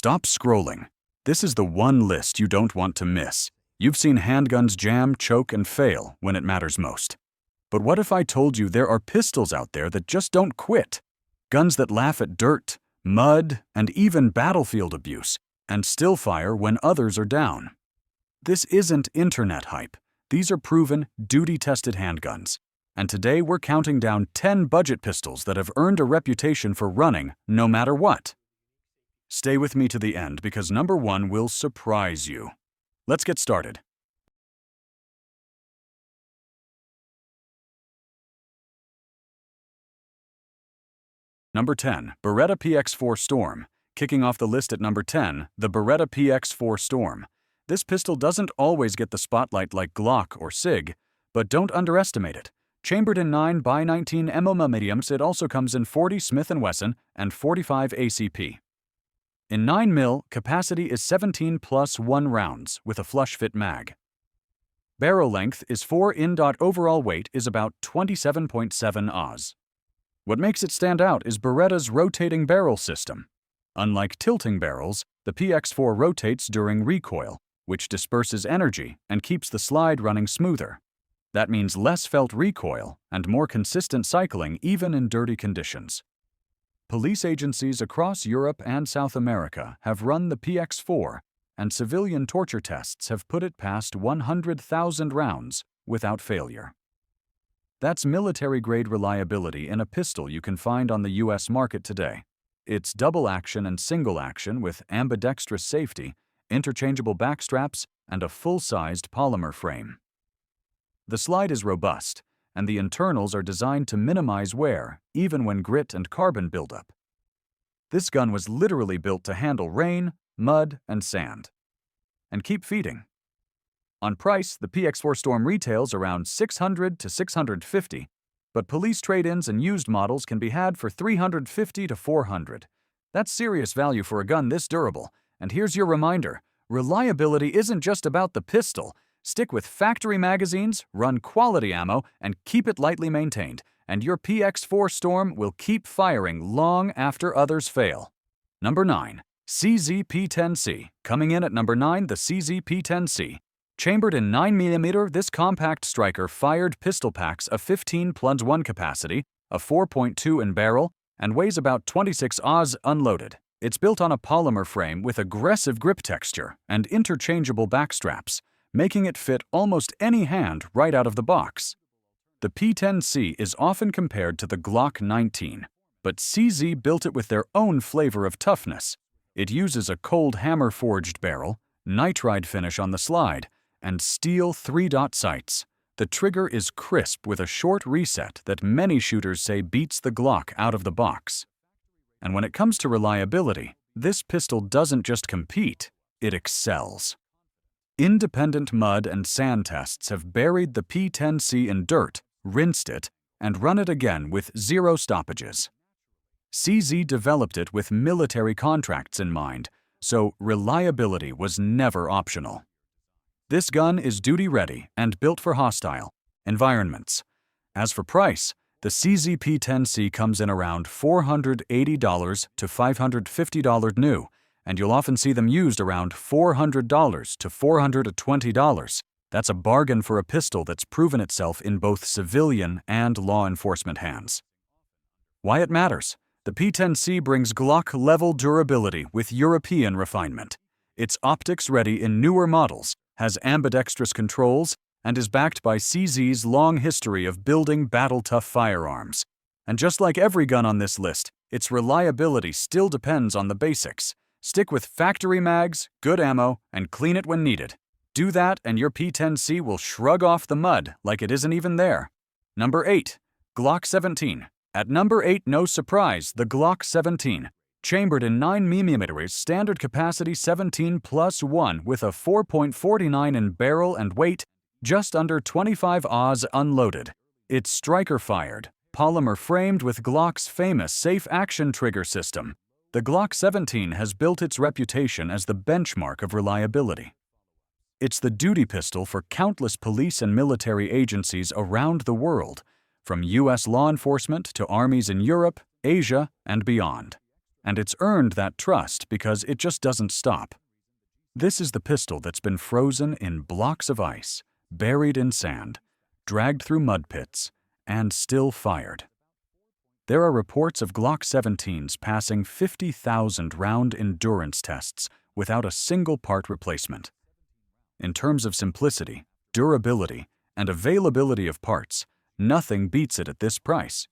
Stop scrolling. This is the one list you don't want to miss. You've seen handguns jam, choke, and fail when it matters most. But what if I told you there are pistols out there that just don't quit? Guns that laugh at dirt, mud, and even battlefield abuse, and still fire when others are down. This isn't internet hype. These are proven, duty-tested handguns. And today we're counting down 10 budget pistols that have earned a reputation for running no matter what. Stay with me to the end because number 1 will surprise you. Let's get started. Number 10, Beretta PX4 Storm. Kicking off the list at number 10, the Beretta PX4 Storm. This pistol doesn't always get the spotlight like Glock or SIG, but don't underestimate it. Chambered in 9x19 mm mediums, it also comes in 40 Smith & Wesson and 45 ACP. In 9mm, capacity is 17 plus 1 rounds with a flush-fit mag. Barrel length is 4 in. Overall weight is about 27.7 Oz. What makes it stand out is Beretta's rotating barrel system. Unlike tilting barrels, the PX4 rotates during recoil, which disperses energy and keeps the slide running smoother. That means less felt recoil and more consistent cycling even in dirty conditions. Police agencies across Europe and South America have run the PX4, and civilian torture tests have put it past 100,000 rounds without failure. That's military-grade reliability in a pistol you can find on the U.S. market today. It's double action and single action with ambidextrous safety, interchangeable backstraps, and a full-sized polymer frame. The slide is robust, and the internals are designed to minimize wear, even when grit and carbon buildup. This gun was literally built to handle rain, mud, and sand. And keep feeding. On price, the PX4 Storm retails around $600 to $650, but police trade-ins and used models can be had for $350 to $400. That's serious value for a gun this durable. And here's your reminder, reliability isn't just about the pistol. Stick with factory magazines, run quality ammo, and keep it lightly maintained, and your PX4 Storm will keep firing long after others fail. Number 9. CZ-P10C. Coming in at number 9, the CZ-P10C. Chambered in 9mm, this compact striker fired pistol packs a 15 plus 1 capacity, a 4.2 in barrel, and weighs about 26 Oz unloaded. It's built on a polymer frame with aggressive grip texture and interchangeable backstraps, making it fit almost any hand right out of the box. The P10C is often compared to the Glock 19, but CZ built it with their own flavor of toughness. It uses a cold hammer-forged barrel, nitride finish on the slide, and steel 3-dot sights. The trigger is crisp with a short reset that many shooters say beats the Glock out of the box. And when it comes to reliability, this pistol doesn't just compete, it excels. Independent mud and sand tests have buried the P10C in dirt, rinsed it, and run it again with 0 stoppages. CZ developed it with military contracts in mind, so reliability was never optional. This gun is duty-ready and built for hostile environments. As for price, the CZ P10C comes in around $480 to $550 new, and you'll often see them used around $400 to $420. That's a bargain for a pistol that's proven itself in both civilian and law enforcement hands. Why it matters? The P10C brings Glock-level durability with European refinement. It's optics-ready in newer models, has ambidextrous controls, and is backed by CZ's long history of building battle-tough firearms. And just like every gun on this list, its reliability still depends on the basics. Stick with factory mags, good ammo, and clean it when needed. Do that and your P10C will shrug off the mud like it isn't even there. Number 8. Glock 17. At number 8, no surprise, the Glock 17. Chambered in 9mm, standard capacity 17 plus 1 with a 4.49 in barrel and weight, just under 25 Oz unloaded. It's striker-fired, polymer-framed with Glock's famous safe-action trigger system. The Glock 17 has built its reputation as the benchmark of reliability. It's the duty pistol for countless police and military agencies around the world, from U.S. law enforcement to armies in Europe, Asia, and beyond. and it's earned that trust because it just doesn't stop. This is the pistol that's been frozen in blocks of ice, buried in sand, dragged through mud pits, and still fired. There are reports of Glock 17s passing 50,000 round endurance tests without a single part replacement. In terms of simplicity, durability, and availability of parts, nothing beats it at this price.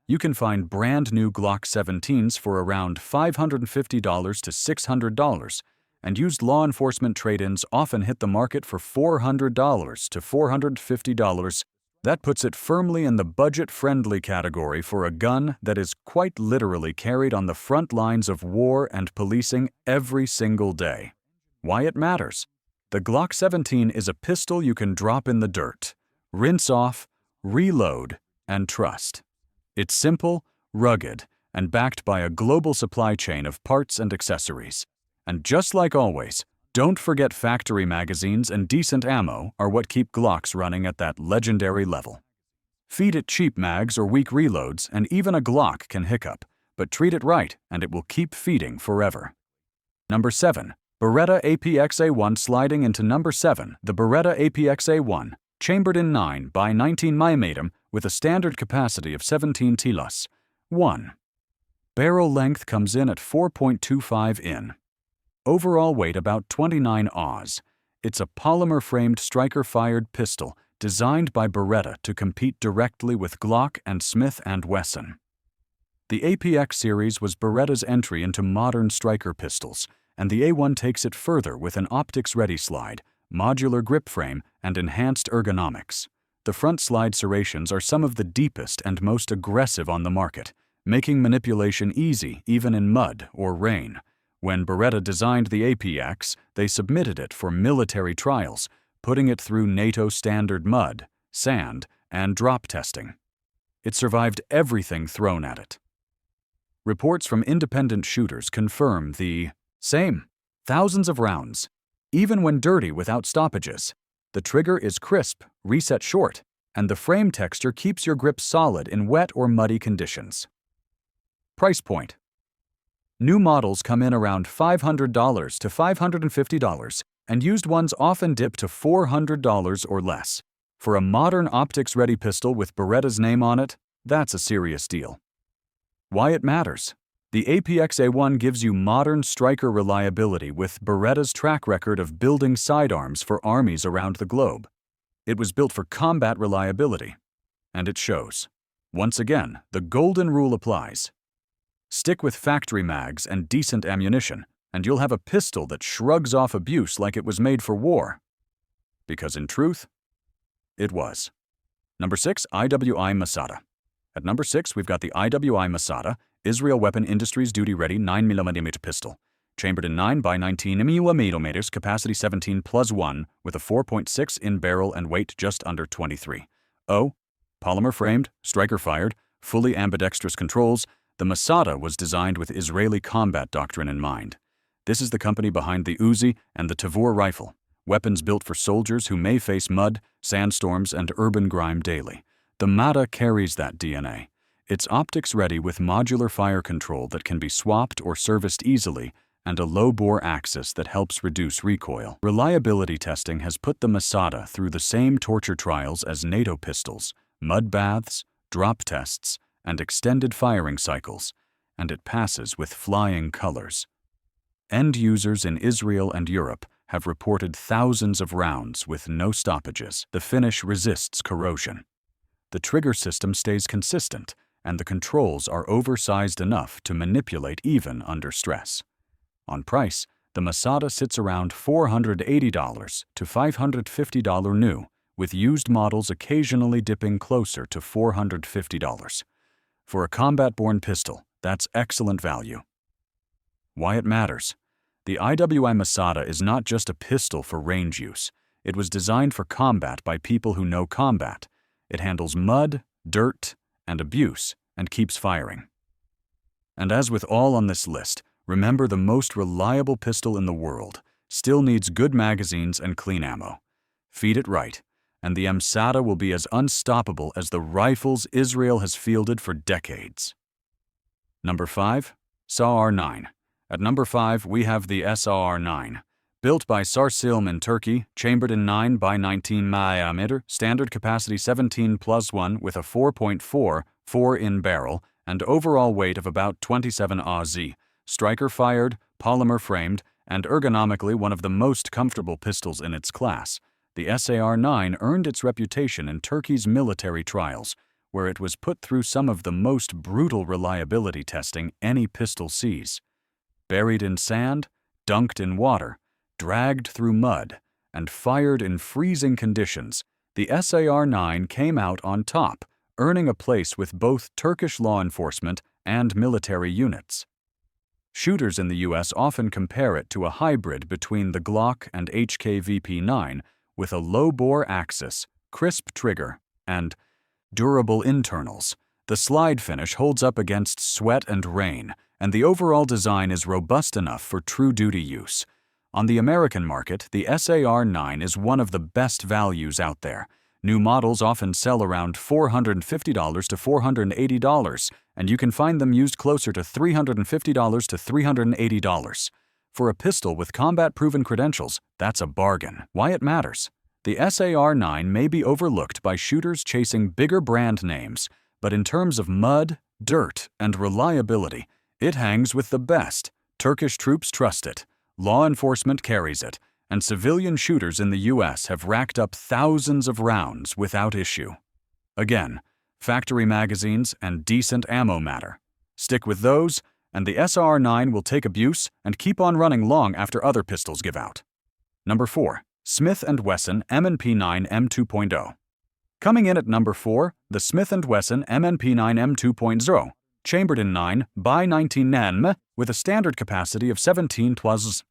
You can find brand new Glock 17s for around $550 to $600, and used law enforcement trade-ins often hit the market for $400 to $450. That puts it firmly in the budget-friendly category for a gun that is quite literally carried on the front lines of war and policing every single day. Why it matters? The Glock 17 is a pistol you can drop in the dirt, rinse off, reload, and trust. It's simple, rugged, and backed by a global supply chain of parts and accessories. And just like always, don't forget factory magazines and decent ammo are what keep Glocks running at that legendary level. Feed it cheap mags or weak reloads, and even a Glock can hiccup, but treat it right and it will keep feeding forever. Number 7. Beretta APX A1. Sliding into number 7, the Beretta APX A1, chambered in 9x19 mm with a standard capacity of 17 tilas. 1. Barrel length comes in at 4.25 in. Overall weight about 29 Oz. It's a polymer-framed striker-fired pistol designed by Beretta to compete directly with Glock and Smith & Wesson. The APX series was Beretta's entry into modern striker pistols, and the A1 takes it further with an optics-ready slide, modular grip frame, and enhanced ergonomics. The front slide serrations are some of the deepest and most aggressive on the market, making manipulation easy even in mud or rain. When Beretta designed the APX, they submitted it for military trials, putting it through NATO standard mud, sand, and drop testing. It survived everything thrown at it. Reports from independent shooters confirm the same. Thousands of rounds, even when dirty without stoppages. The trigger is crisp, reset short, and the frame texture keeps your grip solid in wet or muddy conditions. Price point. New models come in around $500 to $550, and used ones often dip to $400 or less. For a modern optics-ready pistol with Beretta's name on it, that's a serious deal. Why it matters? The APX A1 gives you modern striker reliability with Beretta's track record of building sidearms for armies around the globe. It was built for combat reliability, and it shows. Once again, the golden rule applies. Stick with factory mags and decent ammunition, and you'll have a pistol that shrugs off abuse like it was made for war. Because in truth, it was. Number 6, IWI Masada. At number 6, we've got the IWI Masada, Israel Weapon Industries duty-ready 9mm pistol, chambered in 9x19 mm, capacity 17+1, with a 4.6 in barrel and weight just under 23. Polymer-framed, striker-fired, fully ambidextrous controls. The Masada was designed with Israeli combat doctrine in mind. This is the company behind the Uzi and the Tavor rifle, weapons built for soldiers who may face mud, sandstorms, and urban grime daily. The Mata carries that DNA. It's optics-ready with modular fire control that can be swapped or serviced easily, and a low-bore axis that helps reduce recoil. Reliability testing has put the Masada through the same torture trials as NATO pistols, mud baths, drop tests, and extended firing cycles, and it passes with flying colors. End users in Israel and Europe have reported thousands of rounds with no stoppages. The finish resists corrosion. The trigger system stays consistent, and the controls are oversized enough to manipulate even under stress. On price, the Masada sits around $480 to $550 new, with used models occasionally dipping closer to $450. For a combat-borne pistol, that's excellent value. Why it matters? The IWI Masada is not just a pistol for range use. It was designed for combat by people who know combat. It handles mud, dirt, and abuse, and keeps firing. And as with all on this list, remember the most reliable pistol in the world still needs good magazines and clean ammo. Feed it right, and the Masada will be as unstoppable as the rifles Israel has fielded for decades. Number 5. SR9. At number 5, we have the SR9. Built by Sarsilmaz in Turkey, chambered in 9x19 mm, standard capacity 17+1 with a 4.4 4-in barrel, and overall weight of about 27 oz. Striker-fired, polymer-framed, and ergonomically one of the most comfortable pistols in its class. The SAR9 earned its reputation in Turkey's military trials, where it was put through some of the most brutal reliability testing any pistol sees. Buried in sand, dunked in water, dragged through mud, and fired in freezing conditions, the SAR9 came out on top, earning a place with both Turkish law enforcement and military units. Shooters in the U.S. often compare it to a hybrid between the Glock and HKVP9 with a low-bore axis, crisp trigger, and durable internals. The slide finish holds up against sweat and rain, and the overall design is robust enough for true duty use. On the American market, the SAR9 is one of the best values out there. New models often sell around $450 to $480, and you can find them used closer to $350 to $380. For a pistol with combat-proven credentials, that's a bargain. Why it matters? The SAR9 may be overlooked by shooters chasing bigger brand names, but in terms of mud, dirt, and reliability, it hangs with the best. Turkish troops trust it, law enforcement carries it, and civilian shooters in the U.S. have racked up thousands of rounds without issue. Again, factory magazines and decent ammo matter. Stick with those, and the SR9 will take abuse and keep on running long after other pistols give out. Number 4. Smith & Wesson M&P9 M2.0. Coming in at number 4, the Smith & Wesson M&P9 M2.0, chambered in 9x19 mm with a standard capacity of 17 /.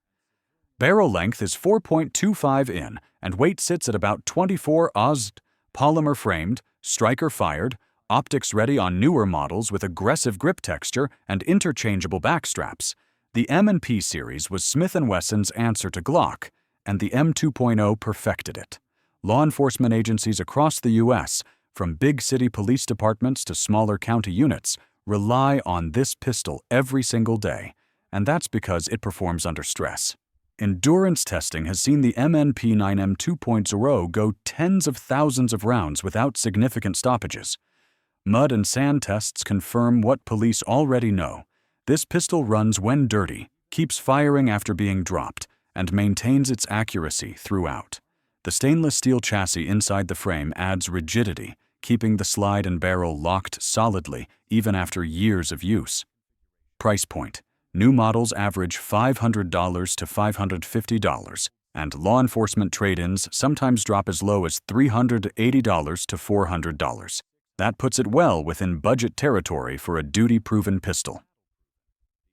Barrel length is 4.25 in, and weight sits at about 24 oz. Polymer framed, striker fired, optics ready on newer models with aggressive grip texture and interchangeable backstraps. The M&P series was Smith & Wesson's answer to Glock, and the M2.0 perfected it. Law enforcement agencies across the U.S., from big city police departments to smaller county units, rely on this pistol every single day, and that's because it performs under stress. Endurance testing has seen the M&P9 M2.0 go tens of thousands of rounds without significant stoppages. Mud and sand tests confirm what police already know. This pistol runs when dirty, keeps firing after being dropped, and maintains its accuracy throughout. The stainless steel chassis inside the frame adds rigidity, keeping the slide and barrel locked solidly even after years of use. Price point. New models average $500 to $550, and law enforcement trade-ins sometimes drop as low as $380 to $400. That puts it well within budget territory for a duty-proven pistol.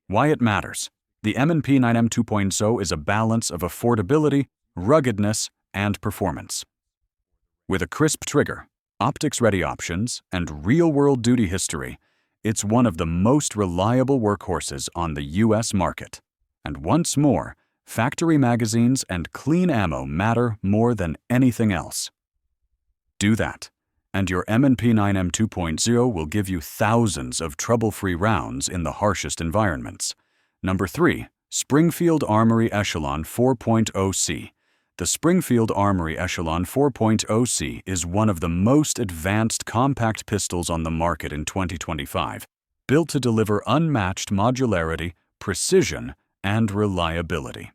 Why it matters. The M&P9 M2.0 is a balance of affordability, ruggedness, and performance. With a crisp trigger, optics-ready options, and real-world duty history, it's one of the most reliable workhorses on the U.S. market. And once more, factory magazines and clean ammo matter more than anything else. Do that, and your M&P9 M2.0 will give you thousands of trouble-free rounds in the harshest environments. Number 3. Springfield Armory Echelon 4.0C. The Springfield Armory Echelon 4.0C is one of the most advanced compact pistols on the market in 2025, built to deliver unmatched modularity, precision, and reliability.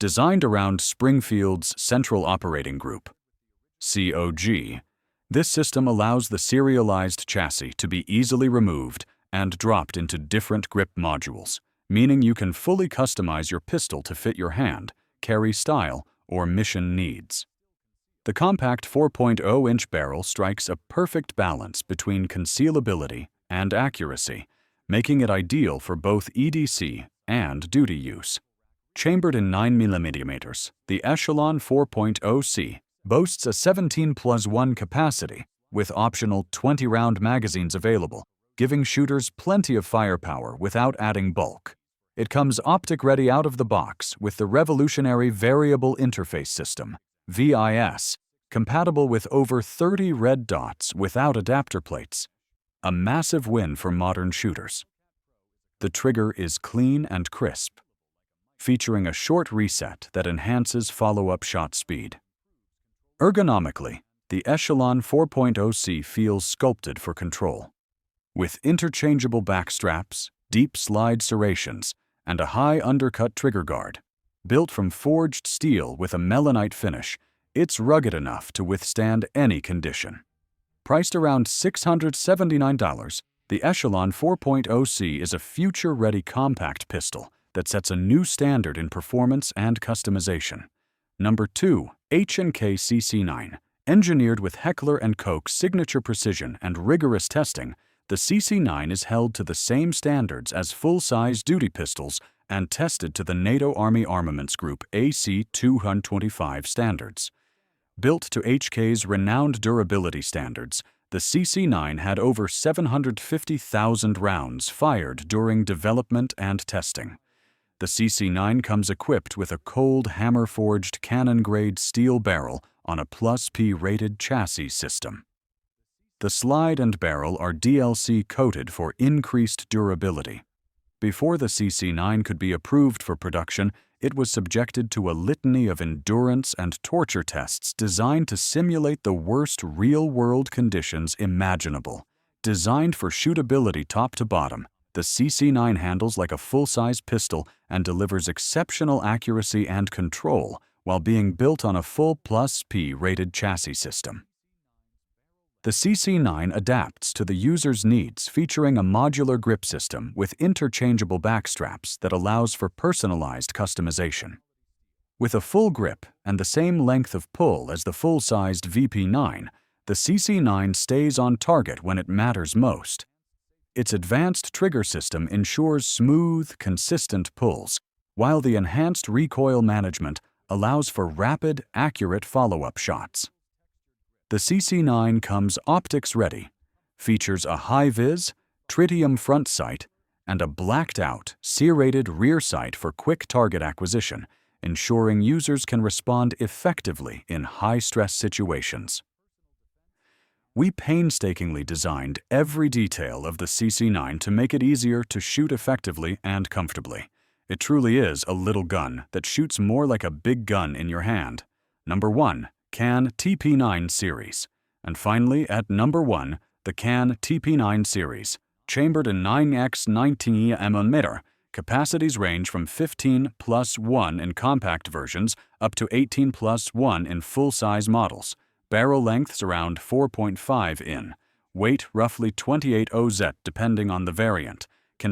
Designed around Springfield's Central Operating Group, COG, this system allows the serialized chassis to be easily removed and dropped into different grip modules, meaning you can fully customize your pistol to fit your hand, carry style, or mission needs. The compact 4.0-inch barrel strikes a perfect balance between concealability and accuracy, making it ideal for both EDC and duty use. Chambered in 9mm, the Echelon 4.0C boasts a 17+1 capacity with optional 20-round magazines available, giving shooters plenty of firepower without adding bulk. It comes optic-ready out of the box with the revolutionary Variable Interface System, VIS, compatible with over 30 red dots without adapter plates. A massive win for modern shooters. The trigger is clean and crisp, featuring a short reset that enhances follow-up shot speed. Ergonomically, the Echelon 4.0C feels sculpted for control. With interchangeable backstraps, deep slide serrations, and a high undercut trigger guard. Built from forged steel with a melanite finish, it's rugged enough to withstand any condition. Priced around $679, the Echelon 4.0C is a future-ready compact pistol that sets a new standard in performance and customization. Number 2, H&K CC9. Engineered with Heckler Koch signature precision and rigorous testing, the CC9 is held to the same standards as full-size duty pistols and tested to the NATO Army Armaments Group AC-225 standards. Built to HK's renowned durability standards, the CC9 had over 750,000 rounds fired during development and testing. The CC9 comes equipped with a cold hammer-forged cannon-grade steel barrel on a +P rated chassis system. The slide and barrel are DLC coated for increased durability. Before the CC9 could be approved for production, it was subjected to a litany of endurance and torture tests designed to simulate the worst real-world conditions imaginable. Designed for shootability top to bottom, the CC9 handles like a full-size pistol and delivers exceptional accuracy and control while being built on a full +P rated chassis system. The CC9 adapts to the user's needs, featuring a modular grip system with interchangeable backstraps that allows for personalized customization. With a full grip and the same length of pull as the full-sized VP9, the CC9 stays on target when it matters most. Its advanced trigger system ensures smooth, consistent pulls, while the enhanced recoil management allows for rapid, accurate follow-up shots. The CC9 comes optics-ready, features a high-vis, tritium front sight, and a blacked-out, serrated rear sight for quick target acquisition, ensuring users can respond effectively in high-stress situations. We painstakingly designed every detail of the CC9 to make it easier to shoot effectively and comfortably. It truly is a little gun that shoots more like a big gun in your hand. Number 1. Canik TP9 series. And finally, at number 1, the Canik TP9 series. Chambered in 9x19 mm, capacities range from 15+1 in compact versions up to 18+1 in full-size models. Barrel lengths around 4.5 in. Weight roughly 28 OZ depending on the variant.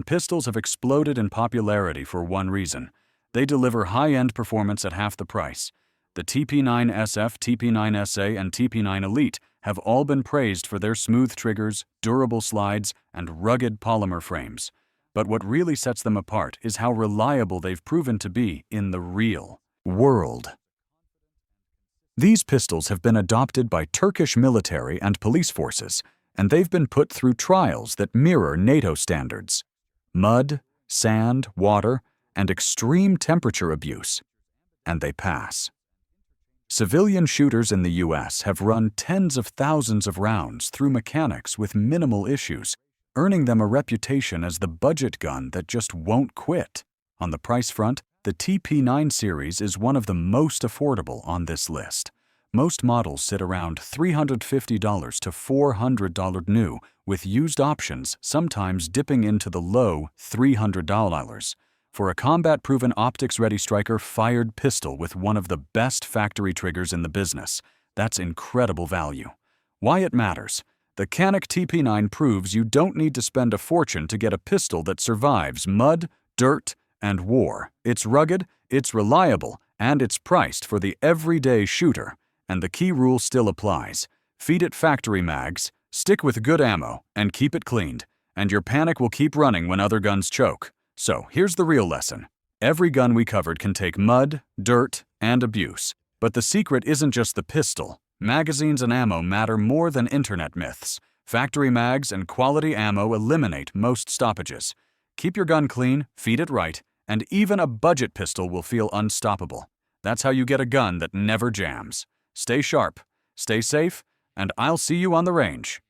Pistols have exploded in popularity for one reason. They deliver high-end performance at half the price. The TP9 SF, TP9 SA, and TP9 Elite have all been praised for their smooth triggers, durable slides, and rugged polymer frames. But what really sets them apart is how reliable they've proven to be in the real world. These pistols have been adopted by Turkish military and police forces, and they've been put through trials that mirror NATO standards. Mud, sand, water, and extreme temperature abuse, and they pass. Civilian shooters in the U.S. have run tens of thousands of rounds through mechanics with minimal issues, earning them a reputation as the budget gun that just won't quit. On the price front, the TP9 series is one of the most affordable on this list. Most models sit around $350 to $400 new, with used options sometimes dipping into the low $300. For a combat-proven optics-ready striker-fired pistol with one of the best factory triggers in the business, that's incredible value. Why it matters? The Canik TP9 proves you don't need to spend a fortune to get a pistol that survives mud, dirt, and war. It's rugged, it's reliable, and it's priced for the everyday shooter. And the key rule still applies. Feed it factory mags, stick with good ammo, and keep it cleaned. And your panic will keep running when other guns choke. So here's the real lesson. Every gun we covered can take mud, dirt, and abuse. But the secret isn't just the pistol. Magazines and ammo matter more than internet myths. Factory mags and quality ammo eliminate most stoppages. Keep your gun clean, feed it right, and even a budget pistol will feel unstoppable. That's how you get a gun that never jams. Stay sharp, stay safe, and I'll see you on the range.